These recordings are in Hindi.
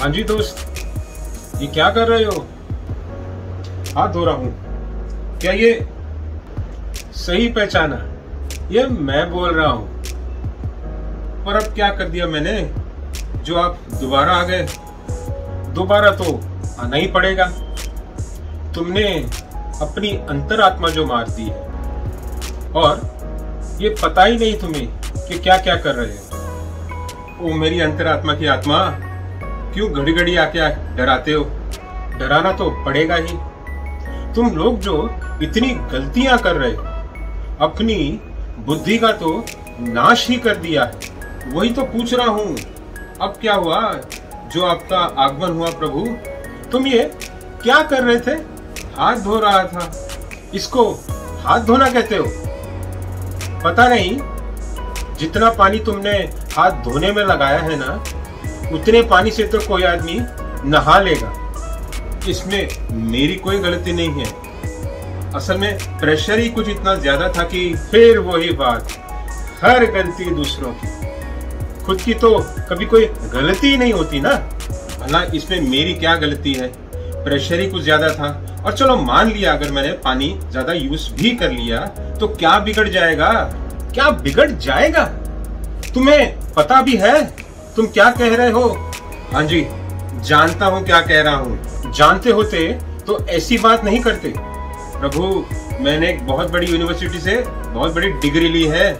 हाँ जी दोस्त, ये क्या कर रहे हो? हाथ धो रहा हूँ। क्या ये सही पहचाना? ये मैं बोल रहा हूँ। पर अब क्या कर दिया मैंने जो आप दोबारा आ गए? दोबारा तो आना ही पड़ेगा। तुमने अपनी अंतरात्मा जो मार दी है और ये पता ही नहीं तुम्हें कि क्या क्या कर रहे हो। ओ मेरी अंतरात्मा की आत्मा, क्यों घड़ी घड़ी आके डराते हो? डराना तो पड़ेगा ही। तुम लोग जो इतनी गलतियां कर रहे हो, अपनी बुद्धि का तो नाश ही कर दिया है। वही तो पूछ रहा हूं, अब क्या हुआ जो आपका आगमन हुआ प्रभु? तुम ये क्या कर रहे थे? हाथ धो रहा था। इसको हाथ धोना कहते हो? पता नहीं जितना पानी तुमने हाथ धोने में लगाया है ना, उतने पानी से तो कोई आदमी नहा लेगा। इसमें मेरी कोई गलती नहीं है। असल में प्रेशर ही कुछ इतना ज्यादा था कि फिर वही बात, हर गलती दूसरों की, खुद की तो कभी कोई गलती नहीं होती ना। भला इसमें मेरी क्या गलती है? प्रेशर ही कुछ ज्यादा था। और चलो मान लिया अगर मैंने पानी ज्यादा यूज भी कर लिया तो क्या बिगड़ जाएगा? क्या बिगड़ जाएगा? तुम्हें पता भी है तुम क्या कह रहे हो? हाँ जी, जानता हूं क्या कह रहा हूं। जानते होते तो ऐसी बात नहीं करते। प्रभु, मैंने एक बहुत बड़ी यूनिवर्सिटी से बहुत बड़ी डिग्री ली है,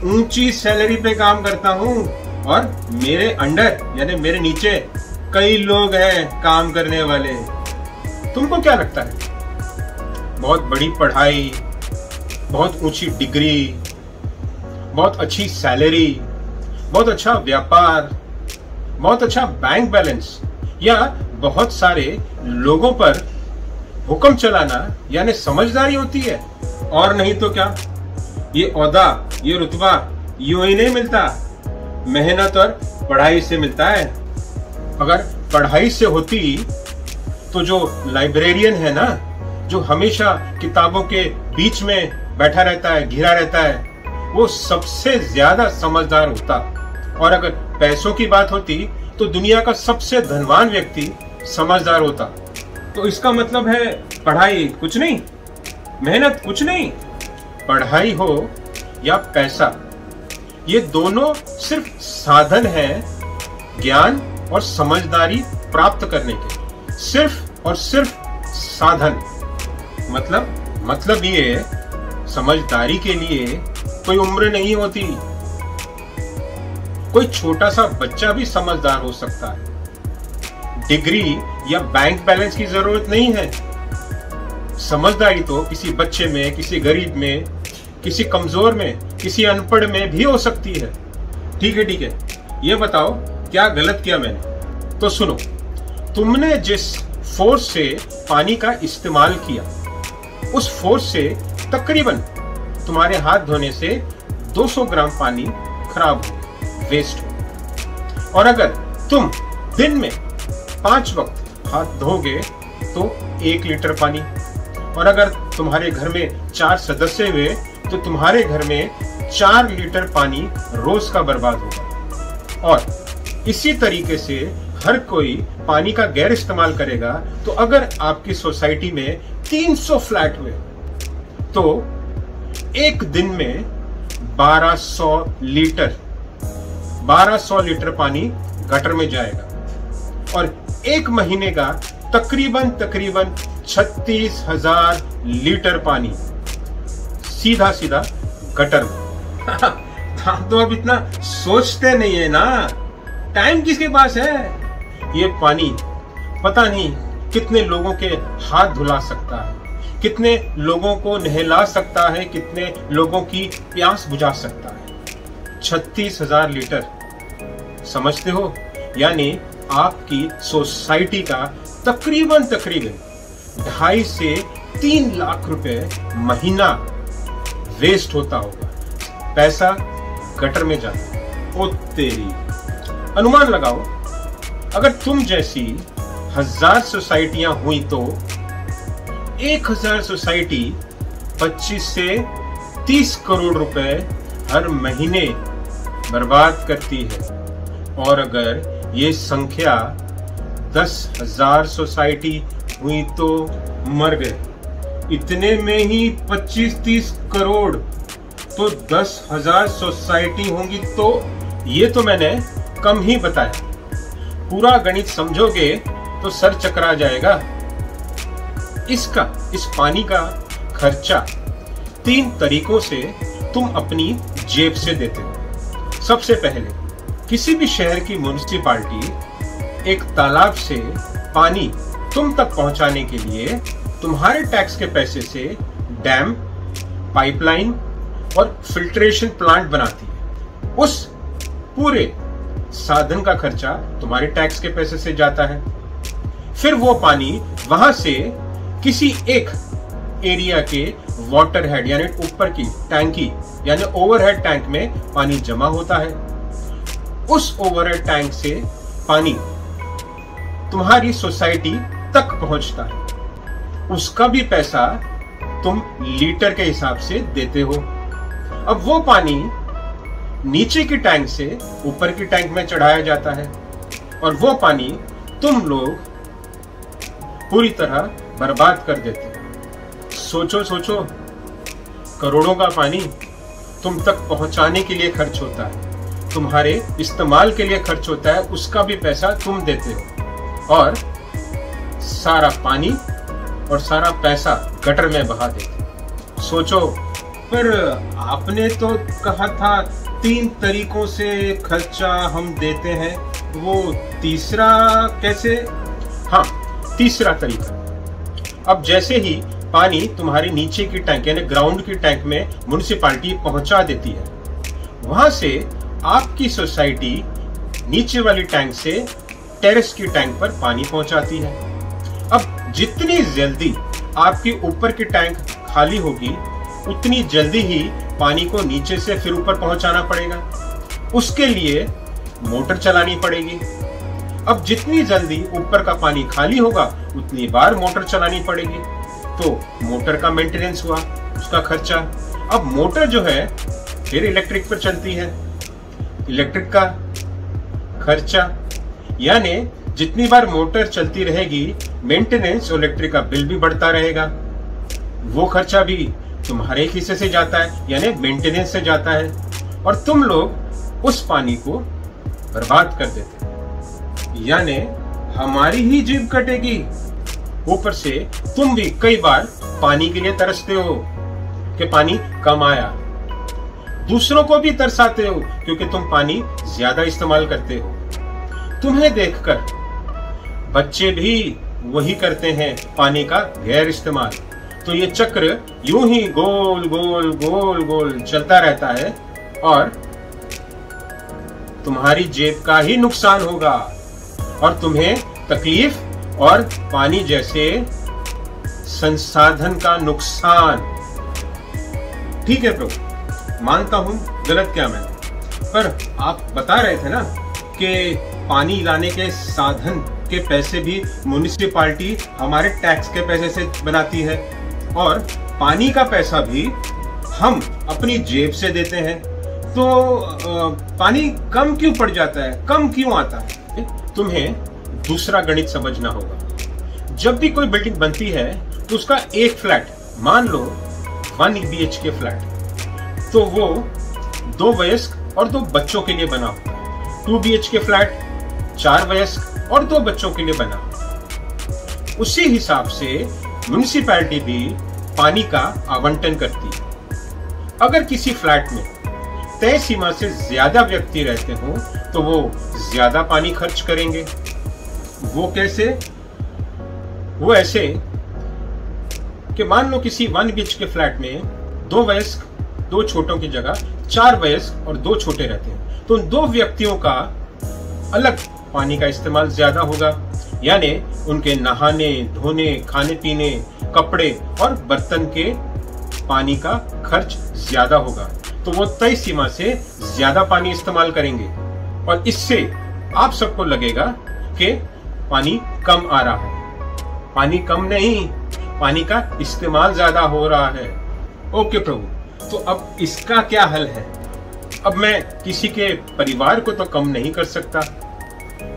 ऊंची सैलरी पे काम करता हूं और मेरे अंडर यानी मेरे नीचे कई लोग हैं काम करने वाले। तुमको क्या लगता है? बहुत बड़ी पढ़ाई, बहुत ऊंची डिग्री, बहुत अच्छी सैलरी, बहुत अच्छा व्यापार, बहुत अच्छा बैंक बैलेंस या बहुत सारे लोगों पर हुक्म चलाना यानी समझदारी होती है? और नहीं तो क्या? ये ओहदा, ये रुतबा यूं ही नहीं मिलता, मेहनत और पढ़ाई से मिलता है। अगर पढ़ाई से होती तो जो लाइब्रेरियन है ना, जो हमेशा किताबों के बीच में बैठा रहता है, घिरा रहता है, वो सबसे ज्यादा समझदार होता। और अगर पैसों की बात होती तो दुनिया का सबसे धनवान व्यक्ति समझदार होता। तो इसका मतलब है पढ़ाई कुछ नहीं, मेहनत कुछ नहीं। पढ़ाई हो या पैसा, ये दोनों सिर्फ साधन हैं ज्ञान और समझदारी प्राप्त करने के। सिर्फ और सिर्फ साधन। मतलब ये समझदारी के लिए कोई उम्र नहीं होती। कोई छोटा सा बच्चा भी समझदार हो सकता है। डिग्री या बैंक बैलेंस की जरूरत नहीं है। समझदारी तो किसी बच्चे में, किसी गरीब में, किसी कमजोर में, किसी अनपढ़ में भी हो सकती है। ठीक है, ये बताओ क्या गलत किया मैंने? तो सुनो, तुमने जिस फोर्स से पानी का इस्तेमाल किया, उस फोर्स से तकरीबन तुम्हारे हाथ धोने से 200 ग्राम पानी खराब हो, वेस्ट हो। और अगर तुम दिन में 5 वक्त हाथ धोगे तो 1 लीटर पानी। और अगर तुम्हारे घर में 4 सदस्य हुए तो तुम्हारे घर में 4 लीटर पानी रोज का बर्बाद होगा। और इसी तरीके से हर कोई पानी का गैर इस्तेमाल करेगा। तो अगर आपकी सोसाइटी में 300 फ्लैट हुए तो एक दिन में 1200 लीटर पानी गटर में जाएगा। और एक महीने का तकरीबन 36,000 लीटर पानी सीधा गटर में। आप तो अब इतना सोचते नहीं है ना। टाइम किसके पास है? ये पानी पता नहीं कितने लोगों के हाथ धुला सकता है, कितने लोगों को नहला सकता है, कितने लोगों की प्यास बुझा सकता है। 36,000 लीटर, समझते हो? यानी आपकी सोसाइटी का तकरीबन 2.5 से 3 लाख रुपए महीना वेस्ट होता होगा। पैसा गटर में जाता। ओ तेरी, अनुमान लगाओ, अगर तुम जैसी 1000 सोसाइटियां हुई तो 1000 सोसाइटी 25 से 30 करोड़ रुपए हर महीने बर्बाद करती है। और अगर ये संख्या 10,000 सोसाइटी हुई तो मर गए। इतने में ही 25-30 करोड़, तो 10,000 सोसाइटी होंगी, तो ये तो मैंने कम ही बताया। पूरा गणित समझोगे तो सर चकरा जाएगा। इस पानी का खर्चा 3 तरीकों से तुम अपनी जेब से देते हो। सबसे पहले, किसी भी शहर की म्युनिसिपैलिटी एक तालाब से पानी तुम तक पहुंचाने के लिए तुम्हारे टैक्स के पैसे से डैम, पाइपलाइन और फिल्ट्रेशन प्लांट बनाती है। उस पूरे साधन का खर्चा तुम्हारे टैक्स के पैसे से जाता है। फिर वो पानी वहां से किसी एक एरिया के वाटर हेड यानी ऊपर की टैंकी यानी ओवरहेड टैंक में पानी जमा होता है। उस ओवरहेड टैंक से पानी तुम्हारी सोसाइटी तक पहुंचता है। उसका भी पैसा तुम लीटर के हिसाब से देते हो। अब वो पानी नीचे की टैंक से ऊपर की टैंक में चढ़ाया जाता है और वो पानी तुम लोग पूरी तरह बर्बाद कर देते हो। सोचो, करोड़ों का पानी तुम तक पहुंचाने के लिए खर्च होता है, तुम्हारे इस्तेमाल के लिए खर्च होता है, उसका भी पैसा तुम देते हो और सारा पानी और सारा पैसा गटर में बहा देते हो। सोचो, पर आपने तो कहा था 3 तरीकों से खर्चा हम देते हैं, वो तीसरा कैसे? हाँ, तीसरा तरीका। अब जैसे ही पानी तुम्हारी नीचे की टैंक यानी ग्राउंड की टैंक में म्युनिसिपैलिटी पहुंचा देती है, वहां से आपकी सोसाइटी नीचे वाली टैंक से टेरेस की टैंक पर पानी पहुंचाती है। अब जितनी जल्दी आपकी ऊपर की टैंक खाली होगी, उतनी जल्दी ही पानी को नीचे से फिर ऊपर पहुंचाना पड़ेगा। उसके लिए मोटर चलानी पड़ेगी। अब जितनी जल्दी ऊपर का पानी खाली होगा, उतनी बार मोटर चलानी पड़ेगी। तो मोटर का मेंटेनेंस हुआ, उसका खर्चा। अब मोटर जो है फिर इलेक्ट्रिक पर चलती है, इलेक्ट्रिक का खर्चा। यानी जितनी बार मोटर चलती रहेगी, मेंटेनेंस और इलेक्ट्रिक का बिल भी बढ़ता रहेगा। वो खर्चा भी तुम्हारे हिस्से से जाता है यानी मेंटेनेंस से जाता है और तुम लोग उस पानी को बर्बाद कर देते हो, यानी हमारी ही जेब कटेगी। ऊपर से तुम भी कई बार पानी के लिए तरसते हो कि पानी कम आया, दूसरों को भी तरसाते हो क्योंकि तुम पानी ज्यादा इस्तेमाल करते हो। तुम्हें देखकर बच्चे भी वही करते हैं, पानी का गैर इस्तेमाल। तो ये चक्र यूं ही गोल गोल गोल गोल चलता रहता है और तुम्हारी जेब का ही नुकसान होगा और तुम्हें तकलीफ और पानी जैसे संसाधन का नुकसान। ठीक है प्रभु, मानता हूं गलत क्या मैंने, पर आप बता रहे थे ना कि पानी लाने के साधन के पैसे भी म्युनिसिपैलिटी हमारे टैक्स के पैसे से बनाती है और पानी का पैसा भी हम अपनी जेब से देते हैं। तो पानी कम क्यों पड़ जाता है, कम क्यों आता है? तुम्हें दूसरा गणित समझना होगा। जब भी कोई बिल्डिंग बनती है तो उसका एक फ्लैट, मान लो 1 BHK फ्लैट, तो वो 2 वयस्क और 2 बच्चों के लिए बना होता है। 2 BHK फ्लैट 4 वयस्क और 2 बच्चों के लिए बना। उसी हिसाब से म्युनिसिपैलिटी भी पानी का आवंटन करती है। अगर किसी फ्लैट में तय सीमा से ज्यादा व्यक्ति रहते हो तो वो ज्यादा पानी खर्च करेंगे। वो कैसे? वो ऐसे कि मान लो किसी 1 BHK फ्लैट में 2 वयस्क 2 छोटों की जगह 4 वयस्क और 2 छोटे रहते हैं, तो उन 2 व्यक्तियों का अलग पानी का इस्तेमाल ज्यादा होगा, यानी उनके नहाने, धोने, खाने पीने, कपड़े और बर्तन के पानी का खर्च ज्यादा होगा। तो वो तय सीमा से ज्यादा पानी इस्तेमाल करेंगे और इससे आप सबको लगेगा कि पानी कम आ रहा है। पानी कम नहीं, पानी का इस्तेमाल ज्यादा हो रहा है। ओके प्रभु, तो अब इसका क्या हल है? अब मैं किसी के परिवार को तो कम नहीं कर सकता,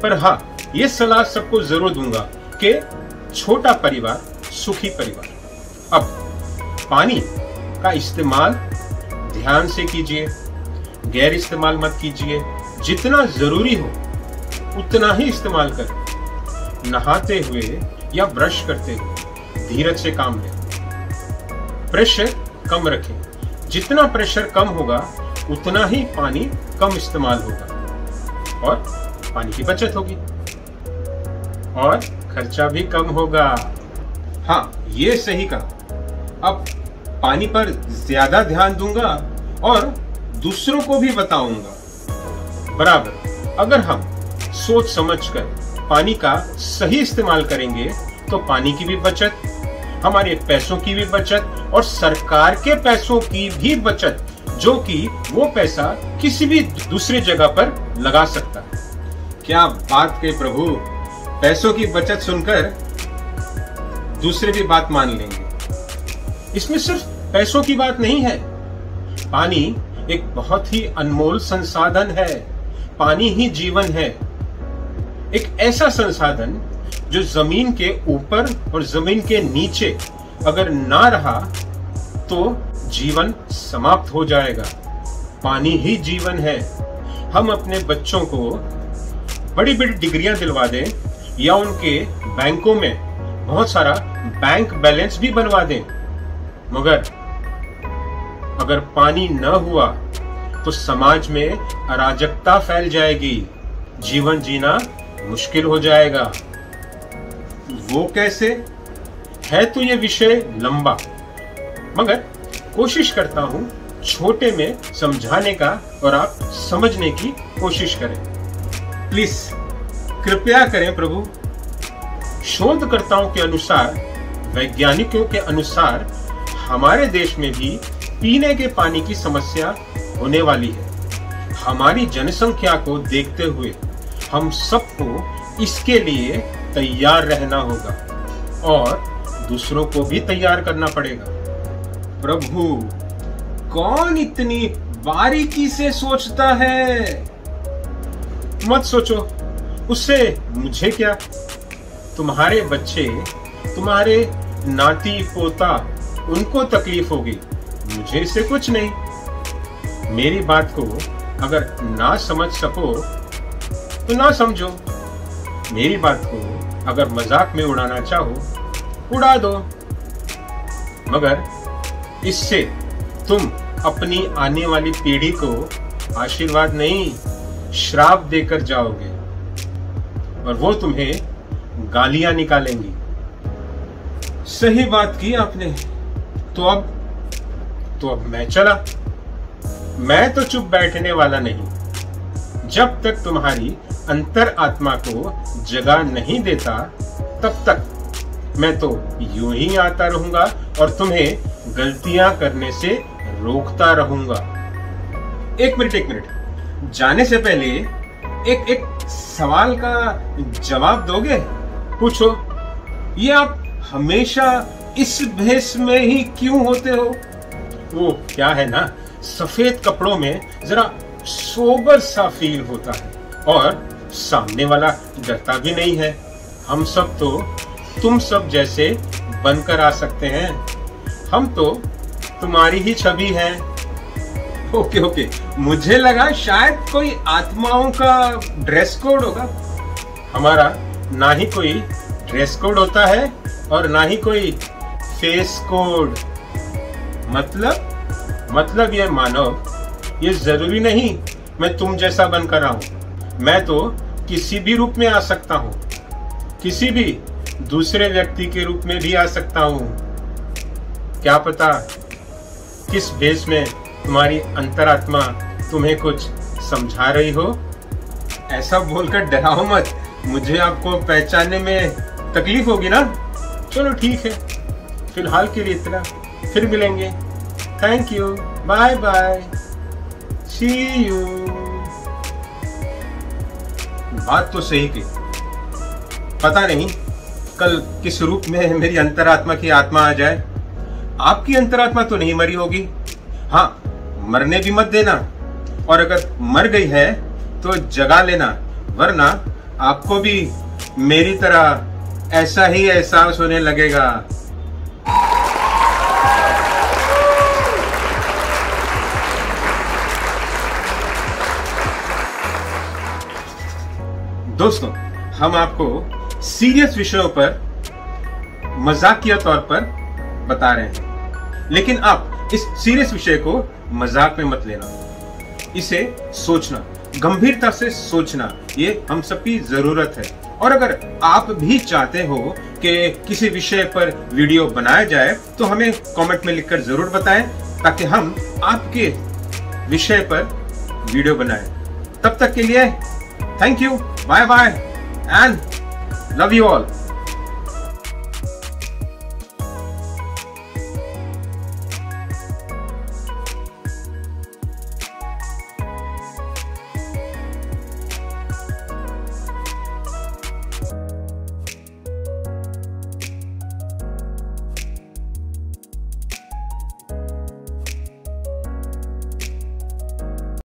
पर हाँ, ये सलाह सबको जरूर दूंगा कि छोटा परिवार सुखी परिवार। अब पानी का इस्तेमाल ध्यान से कीजिए, गैर इस्तेमाल मत कीजिए। जितना जरूरी हो उतना ही इस्तेमाल करें। नहाते हुए या ब्रश करते हुए धीरज से काम लें। प्रेशर कम रखें। जितना प्रेशर कम होगा उतना ही पानी कम इस्तेमाल होगा और पानी की बचत होगी और खर्चा भी कम होगा। हाँ, ये सही कहा। अब पानी पर ज्यादा ध्यान दूंगा और दूसरों को भी बताऊंगा। बराबर, अगर हम सोच समझकर पानी का सही इस्तेमाल करेंगे तो पानी की भी बचत, हमारे पैसों की भी बचत और सरकार के पैसों की भी बचत, जो कि वो पैसा किसी भी दूसरी जगह पर लगा सकता है। क्या बात कही प्रभु, पैसों की बचत सुनकर दूसरे भी बात मान लेंगे। इसमें सिर्फ पैसों की बात नहीं है। पानी एक बहुत ही अनमोल संसाधन है। पानी ही जीवन है। एक ऐसा संसाधन जो जमीन के ऊपर और जमीन के नीचे अगर ना रहा तो जीवन समाप्त हो जाएगा। पानी ही जीवन है। हम अपने बच्चों को बड़ी बड़ी डिग्रियां दिलवा दें या उनके बैंकों में बहुत सारा बैंक बैलेंस भी बनवा दें, मगर अगर पानी न हुआ तो समाज में अराजकता फैल जाएगी, जीवन जीना मुश्किल हो जाएगा। वो कैसे है तो ये विषय लंबा, मगर कोशिश करता हूं छोटे में समझाने का और आप समझने की कोशिश करें। प्लीज कृपया करें प्रभु। शोधकर्ताओं के अनुसार, वैज्ञानिकों के अनुसार हमारे देश में भी पीने के पानी की समस्या होने वाली है। हमारी जनसंख्या को देखते हुए हम सबको इसके लिए तैयार रहना होगा और दूसरों को भी तैयार करना पड़ेगा। प्रभु, कौन इतनी बारीकी से सोचता है? मत सोचो, उससे मुझे क्या। तुम्हारे बच्चे, तुम्हारे नाती पोता, उनको तकलीफ होगी, मुझे इससे कुछ नहीं। मेरी बात को अगर ना समझ सको तो ना समझो। मेरी बात को अगर मजाक में उड़ाना चाहो उड़ा दो, मगर इससे तुम अपनी आने वाली पीढ़ी को आशीर्वाद नहीं श्राप देकर जाओगे और वो तुम्हें गालियां निकालेंगी। सही बात की आपने। तो अब मैं चला। मैं तो चुप बैठने वाला नहीं। जब तक तुम्हारी अंतर आत्मा को जगा नहीं देता तब तक मैं तो यूं ही आता रहूंगा और तुम्हें गलतियां करने से रोकता रहूंगा। एक मिनट, जाने से पहले एक सवाल का जवाब दोगे? पूछो, ये आप हमेशा इस भेष में ही क्यों होते हो? वो क्या है ना, सफेद कपड़ों में जरा सोबर सा फील होता है और सामने वाला डरता भी नहीं है। हम सब तो तुम सब जैसे बनकर आ सकते हैं। हम तो तुम्हारी ही छवि है। ओके, मुझे लगा शायद कोई आत्माओं का ड्रेस कोड होगा। हमारा ना ही कोई ड्रेस कोड होता है और ना ही कोई फेस कोड। मतलब ये मानव, ये जरूरी नहीं मैं तुम जैसा बनकर आऊं। मैं तो किसी भी रूप में आ सकता हूं, किसी भी दूसरे व्यक्ति के रूप में भी आ सकता हूं। क्या पता किस भेष में तुम्हारी अंतरात्मा तुम्हें कुछ समझा रही हो। ऐसा बोलकर डराओ मत, मुझे आपको पहचानने में तकलीफ होगी ना। चलो ठीक है, फिलहाल के लिए इतना, फिर मिलेंगे। Thank you, bye bye, see you. बात तो सही की। पता नहीं कल किस रूप में मेरी अंतरात्मा की आत्मा आ जाए। आपकी अंतरात्मा तो नहीं मरी होगी। हाँ, मरने भी मत देना, और अगर मर गई है तो जगा लेना, वरना आपको भी मेरी तरह ऐसा ही एहसास होने लगेगा। दोस्तों, हम आपको सीरियस विषयों पर मजाकिया तौर पर बता रहे हैं, लेकिन आप इस सीरियस विषय को मजाक में मत लेना। इसे सोचना, गंभीरता से सोचना, ये हम सबकी जरूरत है। और अगर आप भी चाहते हो कि किसी विषय पर वीडियो बनाया जाए तो हमें कमेंट में लिखकर जरूर बताएं, ताकि हम आपके विषय पर वीडियो बनाएं। तब तक के लिए thank you, bye bye and love you all.